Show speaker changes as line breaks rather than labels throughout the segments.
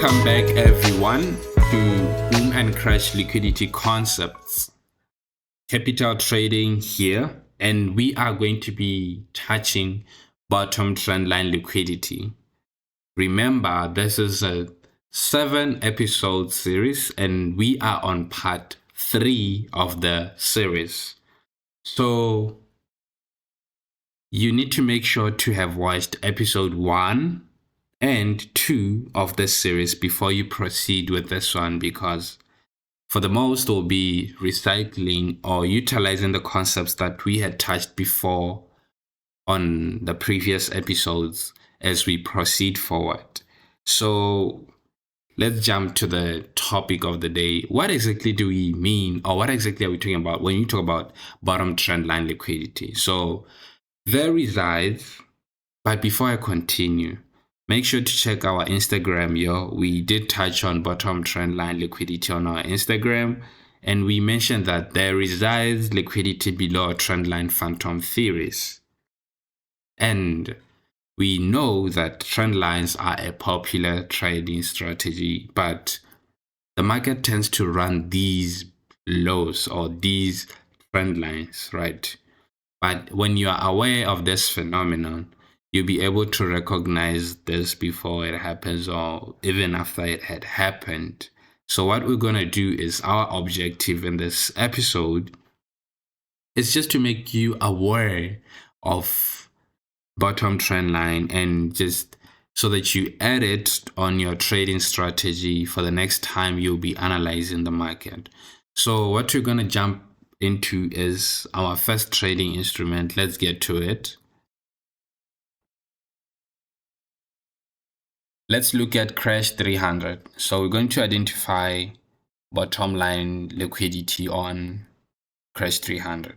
Welcome back everyone to Boom and Crash Liquidity Concepts. Capital trading here, and we are going to be touching bottom trendline liquidity. Remember, this is a 7-episode series and we are on part 3 of the series. So you need to make sure to have watched episode 1 and 2 of this series before you proceed with this one, because for the most we'll be recycling or utilizing the concepts that we had touched before on the previous episodes as we proceed forward. So let's jump to the topic of the day. What exactly do we mean, or what exactly are we talking about when you talk about bottom trendline liquidity? So there resides, but before I continue, make sure to check our Instagram, yo. We did touch on bottom trendline liquidity on our Instagram, and we mentioned that there resides liquidity below trendline phantom theories. And we know that trend lines are a popular trading strategy, but the market tends to run these lows or these trend lines, right? But when you are aware of this phenomenon, you'll be able to recognize this before it happens or even after it had happened. So what we're going to do is, our objective in this episode is just to make you aware of bottom trend line, and just so that you add it on your trading strategy for the next time you'll be analyzing the market. So what we're going to jump into is our first trading instrument. Let's get to it. Let's look at Crash 300. So we're going to identify bottom line liquidity on Crash 300.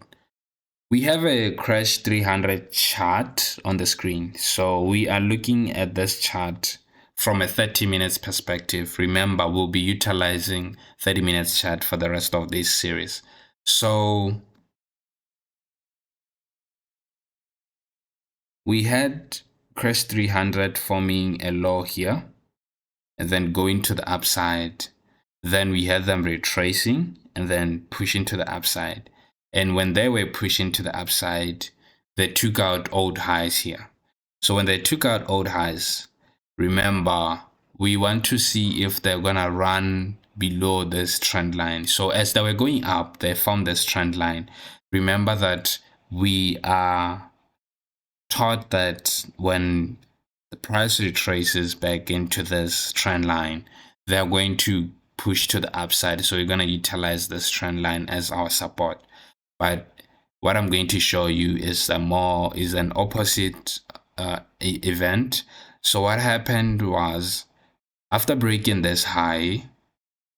We have a Crash 300 chart on the screen. So we are looking at this chart from a 30 minutes perspective. Remember, we'll be utilizing 30 minutes chart for the rest of this series. So we had Crash 300 forming a low here and then going to the upside. Then we had them retracing and then pushing to the upside. And when they were pushing to the upside, they took out old highs here. So when they took out old highs, remember, we want to see if they're gonna run below this trend line. So as they were going up, they formed this trend line. Remember that we are taught that when the price retraces back into this trend line, they're going to push to the upside. So we're going to utilize this trend line as our support. But what I'm going to show you is an opposite event. So what happened was, after breaking this high,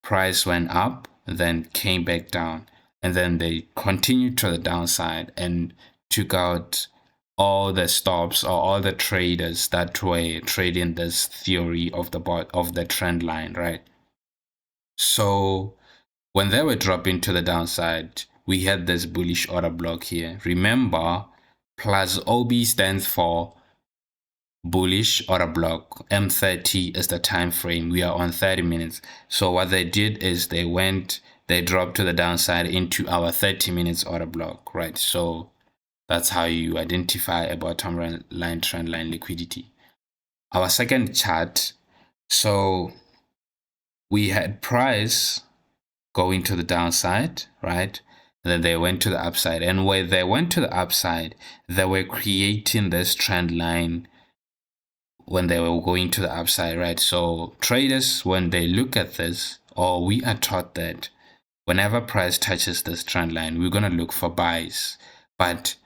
price went up, then came back down, and then they continued to the downside and took out all the stops or all the traders that were trading this theory of the trend line, right? So when they were dropping to the downside, we had this bullish order block here. Remember, plus OB stands for bullish order block. M30 is the time frame. We are on 30 minutes. So what they did is they dropped to the downside into our 30 minutes order block, right? So that's how you identify a bottom line trend line liquidity. Our second chart, so we had price going to the downside, right? And then they went to the upside, and when they went to the upside, they were creating this trend line when they were going to the upside, right? So traders, when they look at this, or we are taught that whenever price touches this trend line, we're going to look for buys. But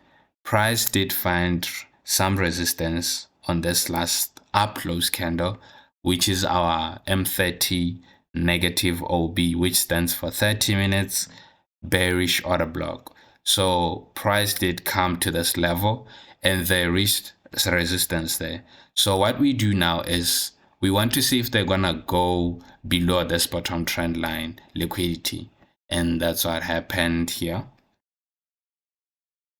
price did find some resistance on this last up close candle, which is our M30 negative OB, which stands for 30 minutes bearish order block. So price did come to this level and they reached resistance there. So what we do now is we want to see if they're gonna go below this bottom trend line liquidity, and that's what happened here.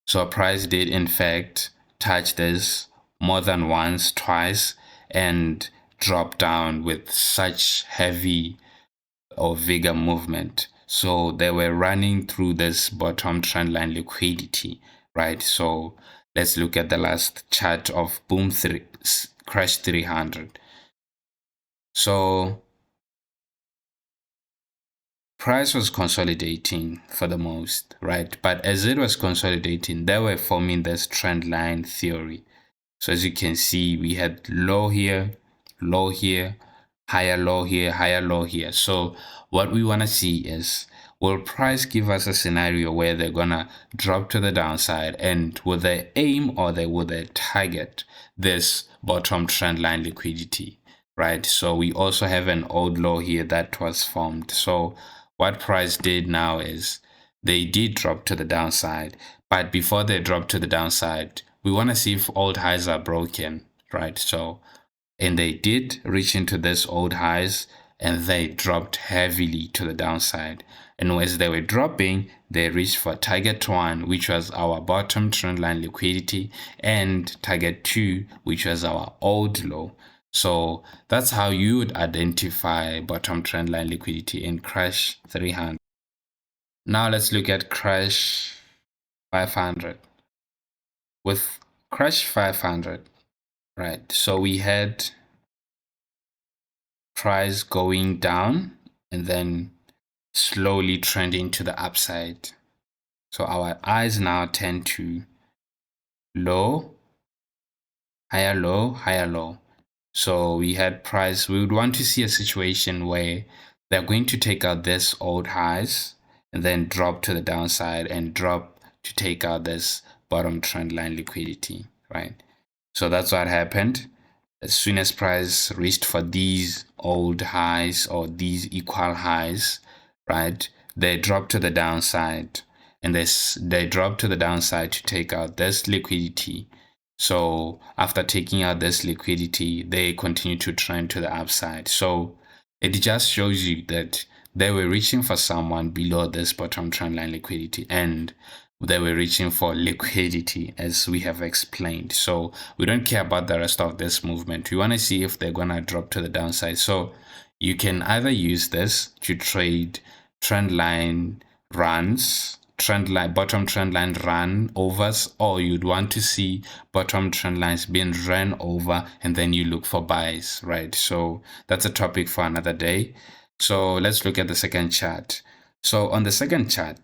So price did in fact touch this more than once, twice, and drop down with such heavy or vigor movement. So they were running through this bottom trendline liquidity, right? So let's look at the last chart of crash 300. So price was consolidating for the most, right? But as it was consolidating, they were forming this trend line theory. So as you can see, we had low here, higher low here, higher low here. So what we want to see is, will price give us a scenario where they're gonna drop to the downside, and will they aim or will they target this bottom trend line liquidity, right? So we also have an old low here that was formed. So what price did now is they did drop to the downside, but before they drop to the downside, we want to see if old highs are broken, right? So, and they did reach into this old highs, and they dropped heavily to the downside. And as they were dropping, they reached for target 1, which was our bottom trendline liquidity, and target 2, which was our old low. So that's how you would identify bottom trendline liquidity in crash 300. Now let's look at crash 500. With crash 500, right? So we had price going down and then slowly trending to the upside. So our eyes now tend to low, higher low, higher low. So we had price, we would want to see a situation where they're going to take out this old highs and then drop to the downside and drop to take out this bottom trend line liquidity, right? So that's what happened. As soon as price reached for these old highs or these equal highs, right, they dropped to the downside, and they dropped to the downside to take out this liquidity. So after taking out this liquidity, they continue to trend to the upside. So it just shows you that they were reaching for someone below this bottom trendline liquidity, and they were reaching for liquidity, as we have explained. So we don't care about the rest of this movement. We want to see if they're gonna drop to the downside. So you can either use this to trade trend line runs, bottom trend line run overs, or you'd want to see bottom trend lines being ran over and then you look for buys, right? So that's a topic for another day. So let's look at the second chart. So on the second chart,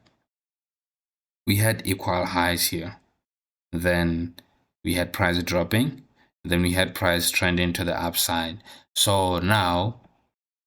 we had equal highs here. Then we had price dropping. Then we had price trending to the upside. So now,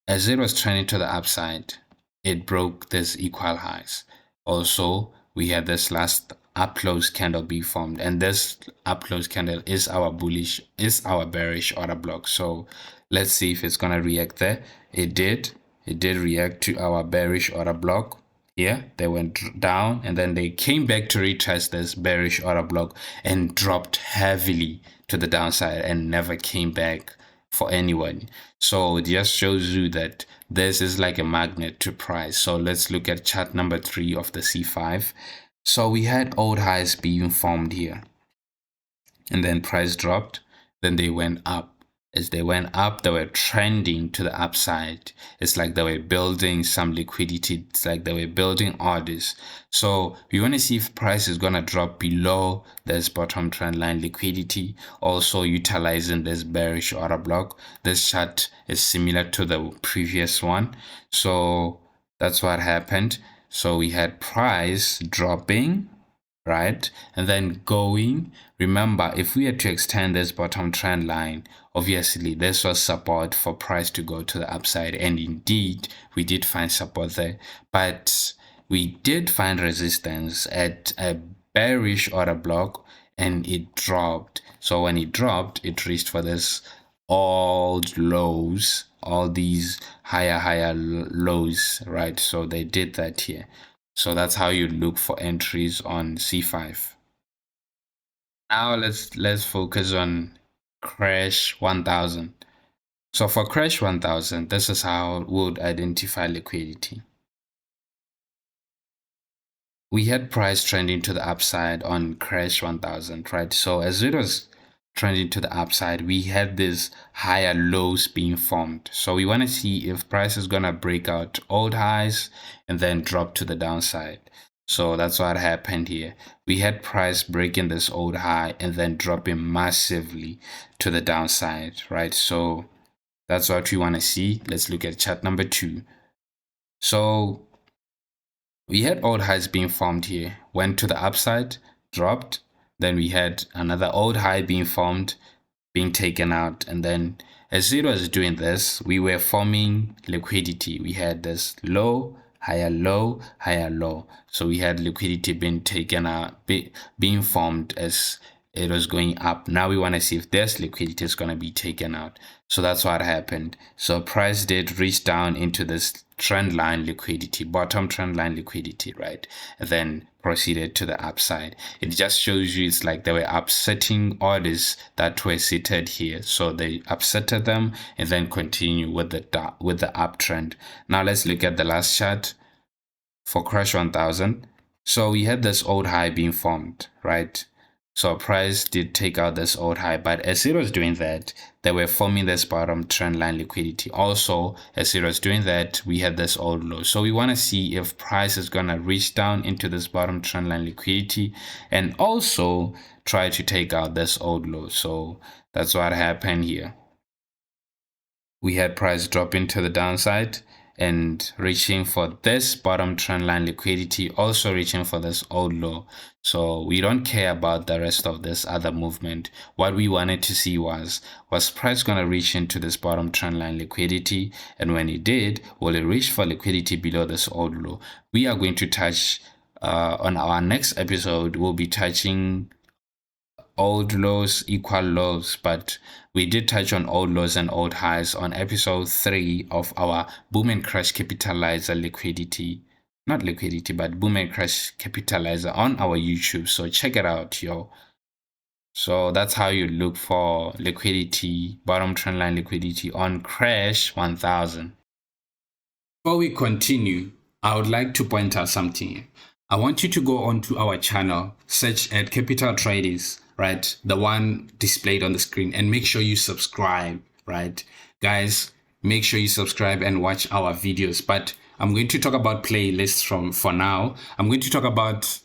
as it was trending to the upside, it broke this equal highs. Also, we had this last up close candle be formed, and this up close candle is our bearish order block. So let's see if it's gonna react there. It did react to our bearish order block. Here they went down and then they came back to retest this bearish order block and dropped heavily to the downside and never came back for anyone. So it just shows you that this is like a magnet to price. So let's look at chart number 3 of the C5. So we had old highs being formed here, and then price dropped, then they went up. As they went up, they were trending to the upside. It's like they were building some liquidity. It's like they were building orders. So we want to see if price is going to drop below this bottom trend line liquidity, also utilizing this bearish order block. This chart is similar to the previous one. So that's what happened. So we had price dropping, right, and then going. Remember, if we had to extend this bottom trend line, obviously this was support for price to go to the upside, and indeed we did find support there, but we did find resistance at a bearish order block and it dropped. So when it dropped, it reached for this old lows, all these higher lows, right? So they did that here. So that's how you look for entries on C5. Now let's focus on crash 1000. So for crash 1000, this is how we would identify liquidity. We had price trending to the upside on crash 1000, right? So as it was trending to the upside, we had this higher lows being formed. So we want to see if price is going to break out old highs and then drop to the downside. So that's what happened here. We had price breaking this old high and then dropping massively to the downside, right? So that's what we want to see. Let's look at chart number 2. So we had old highs being formed here, went to the upside, dropped. Then we had another old high being formed, being taken out. And then as it was doing this, we were forming liquidity. We had this low, higher low, higher low. So we had liquidity being taken out, being formed as it was going up. Now we want to see if this liquidity is going to be taken out. So that's what happened. So price did reach down into this trend line liquidity, bottom trend line liquidity, right? And then proceeded to the upside. It just shows you it's like they were upsetting orders that were seated here. So they upsetted them and then continue with the uptrend. Now let's look at the last chart for Crash 1000. So we had this old high being formed, right? So price did take out this old high, but as it was doing that, they were forming this bottom trend line liquidity. Also, as it was doing that, we had this old low. So we want to see if price is going to reach down into this bottom trend line liquidity and also try to take out this old low. So that's what happened here. We had price drop into the downside and reaching for this bottom trend line liquidity, also reaching for this old low. So we don't care about the rest of this other movement. What we wanted to see was price going to reach into this bottom trend line liquidity? And when it did, will it reach for liquidity below this old low? We are going to touch on our next episode, we'll be touching old lows equal lows, but we did touch on old lows and old highs on episode 3 of our boom and crash capitalizer liquidity, not liquidity, but boom and crash capitalizer on our YouTube. So check it out, yo. So that's how you look for liquidity, bottom trend line liquidity on Crash 1000. Before we continue, I would like to point out something. I want you to go onto our channel, search at Capital Traders, right? The one displayed on the screen, and make sure you subscribe, right? Guys, make sure you subscribe and watch our videos. But I'm going to talk about playlists for now. I'm going to talk about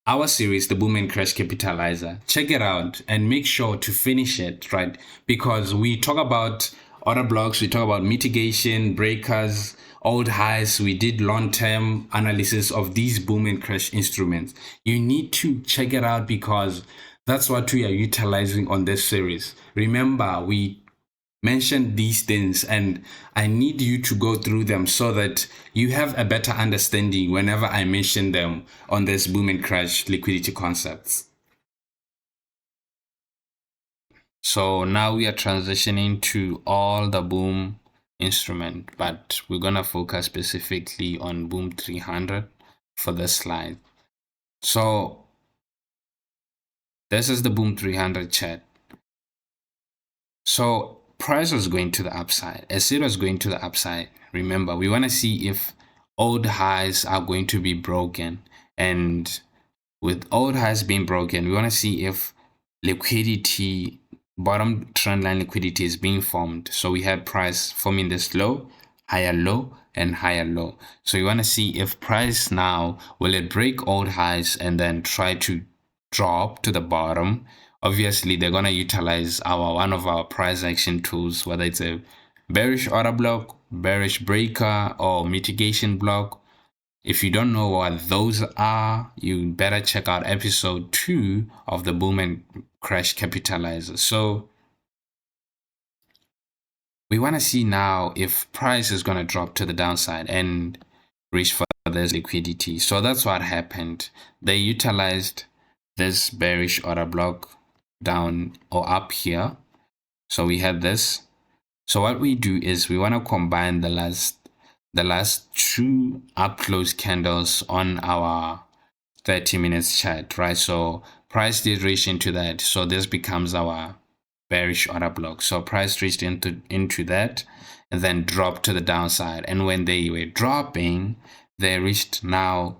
our series, the Boom and Crash Capitalizer. Check it out and make sure to finish it, right? Because we talk about order blocks, we talk about mitigation, breakers, old highs. We did long-term analysis of these boom and crash instruments. You need to check it out because that's what we are utilizing on this series. Remember, we mentioned these things and I need you to go through them so that you have a better understanding whenever I mention them on this boom and crash liquidity concepts. So now we are transitioning to all the boom instrument, but we're gonna focus specifically on boom 300 for this slide. So this is the boom 300 chart. So price was going to the upside. As it was going to the upside, remember, we want to see if old highs are going to be broken. And with old highs being broken, we want to see if liquidity, bottom trend line liquidity is being formed. So we had price forming this low, higher low, and higher low. So we want to see if price now, will it break old highs and then try to drop to the bottom. Obviously, they're going to utilize one of our price action tools, whether it's a bearish order block, bearish breaker, or mitigation block. If you don't know what those are, you better check out episode 2 of the Boom and Crash Capitalizer. So we want to see now if price is going to drop to the downside and reach for this liquidity. So that's what happened. They utilized this bearish order block down or up here. So we had this. So what we do is we want to combine the last 2 up close candles on our 30 minutes chart, right? So price did reach into that. So this becomes our bearish order block. So price reached into that and then dropped to the downside. And when they were dropping, they reached now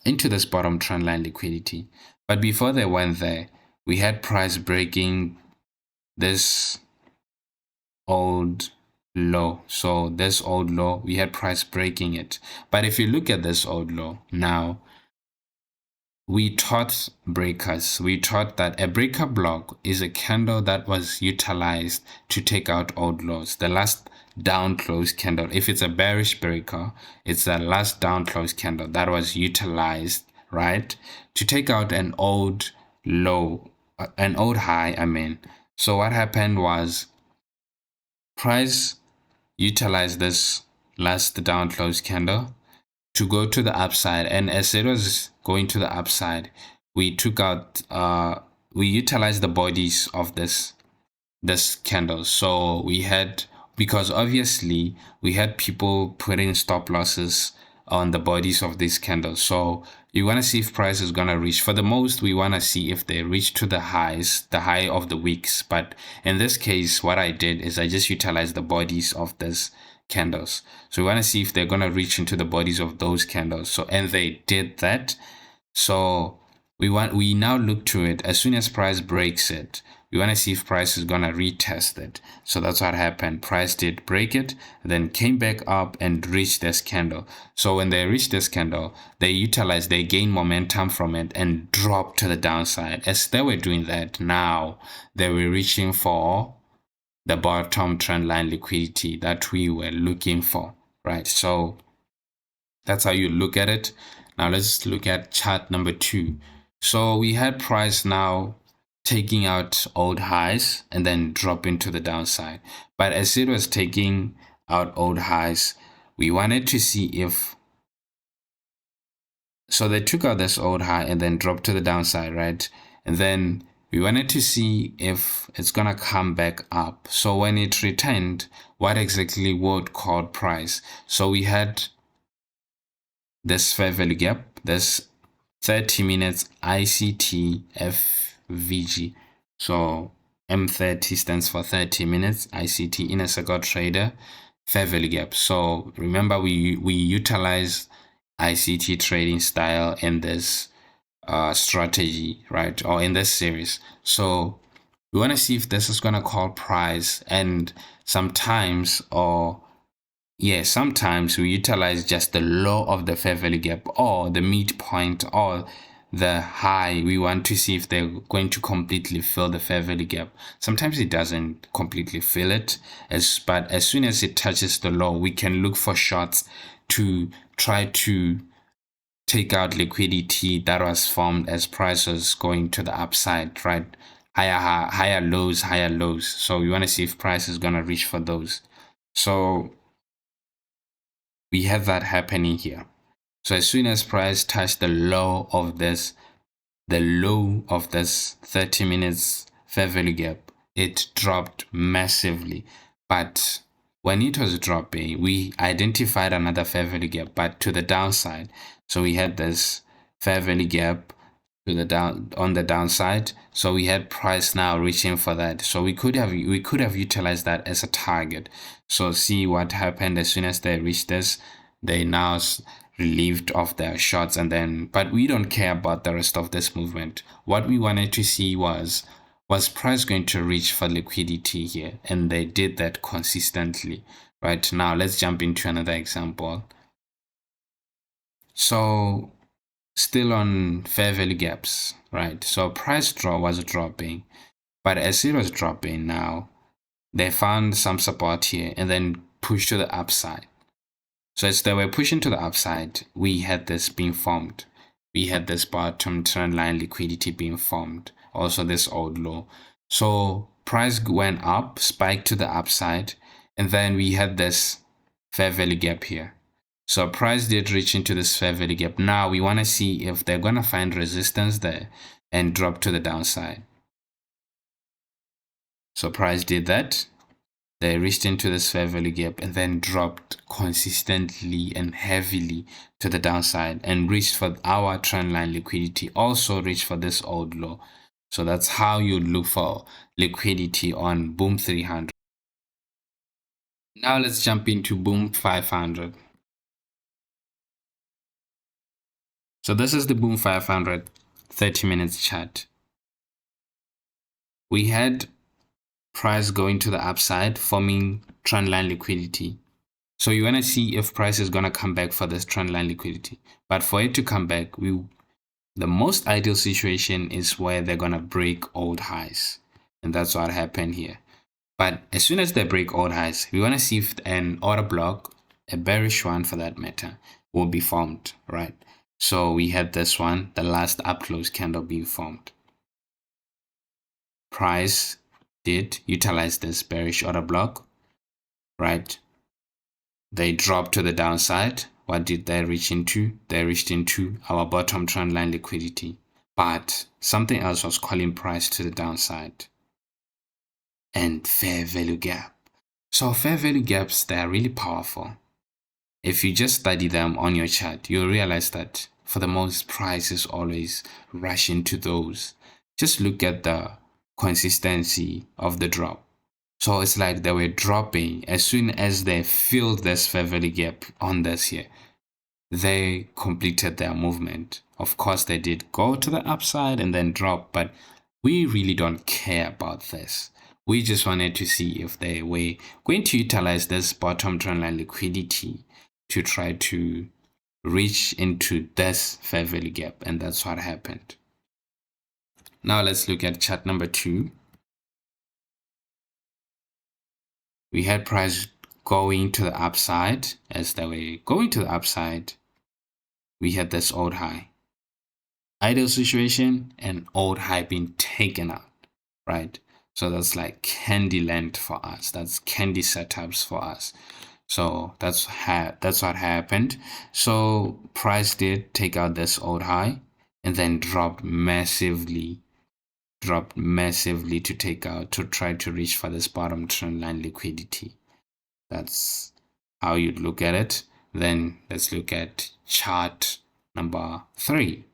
into this bottom trend line liquidity. But before they went there, we had price breaking this old low. So this old low, we had price breaking it. But if you look at this old low now, we taught breakers. We taught that a breaker block is a candle that was utilized to take out old lows. The last down close candle. If it's a bearish breaker, it's the last down close candle that was utilized, right, to take out an old low, an old high, I mean. So what happened was price utilized this last down close candle to go to the upside, and as it was going to the upside, we took out we utilized the bodies of this candle. So we had, because obviously we had people putting stop losses on the bodies of these candles. So you want to see if price is going to reach, for the most we want to see if they reach to the highs, the high of the weeks. But in this case, what I did is I just utilized the bodies of this candles. So we want to see if they're going to reach into the bodies of those candles. So, and they did that. So we now look to it. As soon as price breaks it, we want to see if price is going to retest it. So that's what happened. Price did break it, then came back up and reached this candle. So when they reached this candle, they gained momentum from it and dropped to the downside. As they were doing that, now they were reaching for the bottom trend line liquidity that we were looking for, right? So that's how you look at it. Now let's look at chart number 2. So we had price now taking out old highs and then dropping to the downside. But as it was taking out old highs, we wanted to see if, so they took out this old high and then dropped to the downside, right? And then we wanted to see if it's gonna come back up. So when it returned, what exactly would call price? So we had this fair value gap, this 30 minutes ICT FVG. So M30 stands for 30 minutes ICT inner circle trader fair value gap. So remember we utilize ICT trading style in this strategy, right, or in this series. So we want to see if this is going to call price, and sometimes we utilize just the low of the fair value gap or the midpoint or the high. We want to see if they're going to completely fill the fair value gap. Sometimes it doesn't completely fill it, but as soon as it touches the low, we can look for shorts to try to take out liquidity that was formed as price was going to the upside, right? Higher lows. So we want to see if price is going to reach for those. So we have that happening here. So as soon as price touched the low of this 30 minutes fair value gap, it dropped massively. But when it was dropping, we identified another fair value gap, but to the downside. So we had this fair value gap to the on the downside. So we had price now reaching for that. So we could have utilized that as a target. So see what happened. As soon as they reached this, they now relieved of their shots, and then, but we don't care about the rest of this movement. What we wanted to see was price going to reach for liquidity here, and they did that consistently. Right, now let's jump into another example. So still on fair value gaps, right? So price was dropping, but as it was dropping now, they found some support here and then pushed to the upside. So as they were pushing to the upside, we had this being formed. We had this bottom trend line liquidity being formed, also this old low. So price went up, spiked to the upside, and then we had this fair value gap here. So price did reach into this fair value gap. Now we want to see if they're going to find resistance there and drop to the downside. So price did that. They reached into this fair value gap and then dropped consistently and heavily to the downside and reached for our trend line liquidity, also reached for this old low. So that's how you look for liquidity on Boom 300. Now let's jump into Boom 500. So this is the Boom 500 30 minutes chart. we had price going to the upside, forming trendline liquidity. So you want to see if price is going to come back for this trendline liquidity. But for it to come back, the most ideal situation is where they're going to break old highs. And that's what happened here. But as soon as they break old highs, we want to see if an order block, a bearish one for that matter, will be formed, right? So we had this one, the last up close candle being formed. Price did utilize this bearish order block, right? They dropped to the downside. What did they reach into? They reached into our bottom trend line liquidity. But something else was calling price to the downside. And fair value gap. So fair value gaps, they are really powerful. If you just study them on your chart, you'll realize that for the most, price is always rushing to those. Just look at the consistency of the drop. So it's like they were dropping as soon as they filled this fair value gap on this here. They completed their movement. Of course, they did go to the upside and then drop, but we really don't care about this. We just wanted to see if they were going to utilize this bottom trendline liquidity to try to reach into this fair value gap, and that's what happened. Now let's look at chart number 2. We had price going to the upside. As they were going to the upside, we had this old high. Ideal situation, an old high being taken out, right? So that's like candy land for us. That's candy setups for us. So that's what happened. So price did take out this old high and then dropped massively to take out, to try to reach for this bottom trend line liquidity. That's how you'd look at it. Then let's look at chart number 3.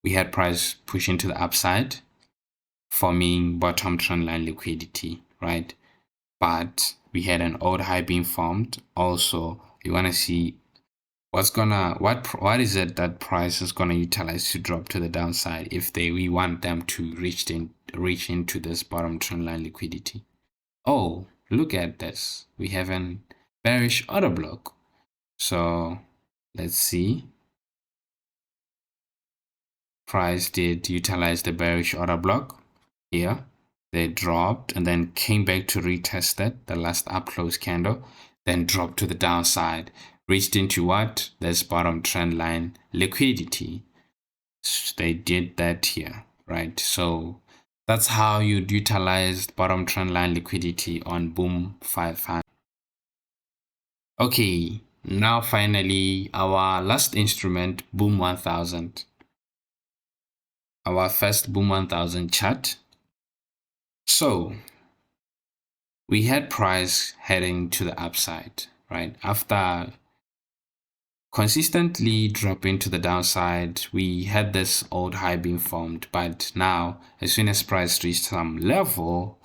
We had price pushing to the upside, forming bottom trend line liquidity, right? But we had an old high being formed. Also, you want to see what is it that price is gonna utilize to drop to the downside if we want them to reach into this bottom trend line liquidity. Oh, look at this. We have an bearish order block. So let's see. Price did utilize the bearish order block here. They dropped and then came back to retest it, the last up close candle, then dropped to the downside, reached into what? This bottom trend line liquidity. So they did that here, right? So that's how you'd utilize bottom trend line liquidity on Boom 500. Okay, now finally our last instrument, Boom 1000. Our first Boom 1000 chart. So we had price heading to the upside, right? After consistently dropping to the downside, we had this old high being formed, but now as soon as price reached some level,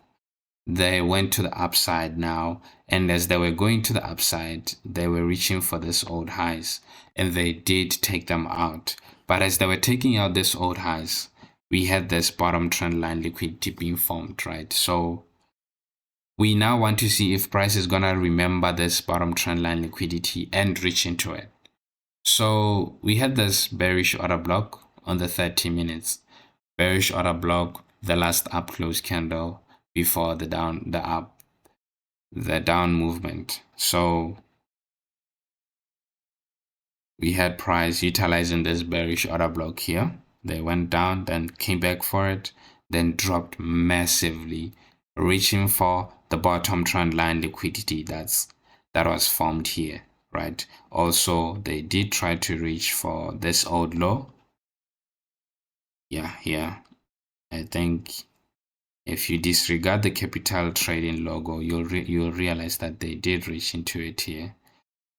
they went to the upside now, and as they were going to the upside, they were reaching for this old highs, and they did take them out. But as they were taking out this old highs, we had this bottom trend line liquidity being formed, right? So we now want to see if price is gonna remember this bottom trend line liquidity and reach into it. So we had this bearish order block on the 30 minutes, bearish order block, the last up close candle before the down movement. So we had price utilizing this bearish order block here. They went down, then came back for it, then dropped massively, reaching for the bottom trend line liquidity that was formed here, right? Also, they did try to reach for this old low. Yeah, here. I think if you disregard the capital trading logo, you'll realize that they did reach into it here.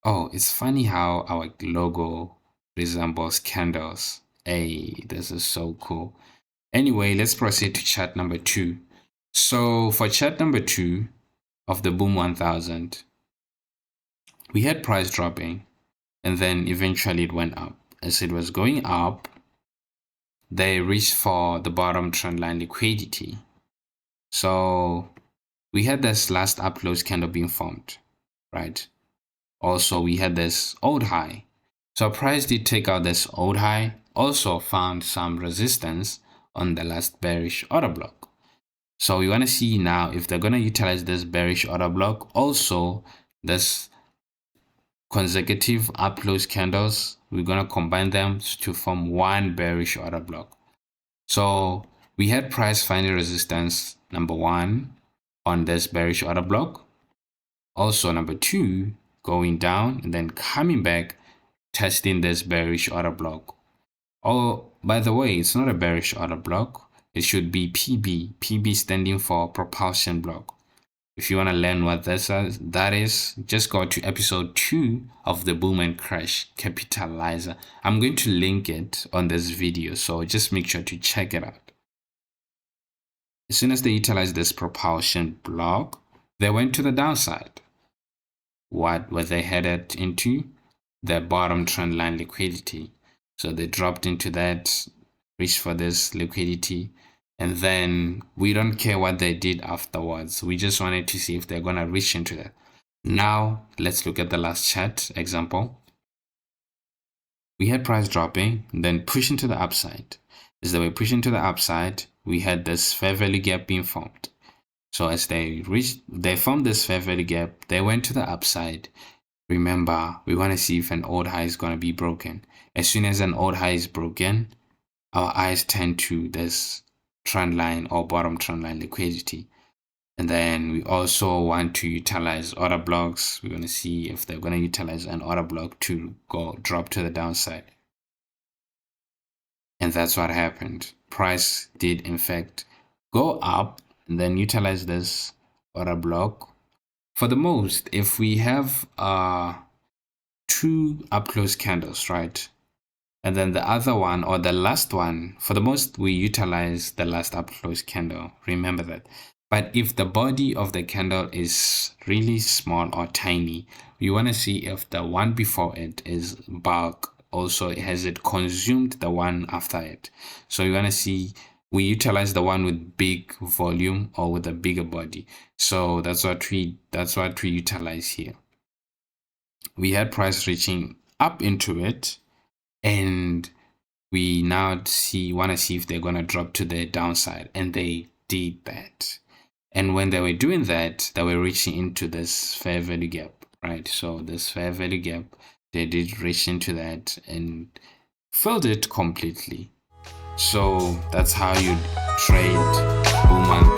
Oh, it's funny how our logo resembles candles. Hey, this is so cool. Anyway, let's proceed to chart number 2. So for chart number 2 of the Boom 1000, we had price dropping and then eventually it went up. As it was going up, they reached for the bottom trendline liquidity. So we had this last upclose candle being formed, right? Also, we had this old high. So price did take out this old high, also found some resistance on the last bearish order block. So we want to see now if they're going to utilize this bearish order block, also this consecutive up close candles, we're going to combine them to form one bearish order block. So we had price finding resistance number 1 on this bearish order block, also number 2 going down and then coming back testing this bearish order block. Oh, by the way, it's not a bearish order block, it should be PB standing for propulsion block. If you want to learn what that is, just go to episode 2 of the Boom and Crash Capitalizer. I'm going to link it on this video, so just make sure to check it out. As soon as they utilized this propulsion block, they went to the downside. What were they headed into? The bottom trend line liquidity. So they dropped into that, reached for this liquidity, and then we don't care what they did afterwards. We just wanted to see if they're going to reach into that. Now, let's look at the last chart example. We had price dropping, then pushing to the upside. As they were pushing to the upside, we had this fair value gap being formed. So as they formed this fair value gap, they went to the upside. Remember, we want to see if an old high is going to be broken. As soon as an old high is broken, our eyes tend to this trend line or bottom trend line liquidity. And then we also want to utilize order blocks. We're going to see if they're going to utilize an order block to drop to the downside. And that's what happened. Price did in fact go up and then utilize this order block. For the most, if we have 2 up close candles, right? And then the other one or the last one, for the most, we utilize the last up close candle. Remember that. But if the body of the candle is really small or tiny, we want to see if the one before it is bulk. Also, has it consumed the one after it? So we want to see, we utilize the one with big volume or with a bigger body. So that's what we utilize here. We had price reaching up into it, and we now want to see if they're going to drop to the downside, and they did that. And when they were doing that, they were reaching into this fair value gap, right? So this fair value gap, they did reach into that and filled it completely. So that's how you trade boom and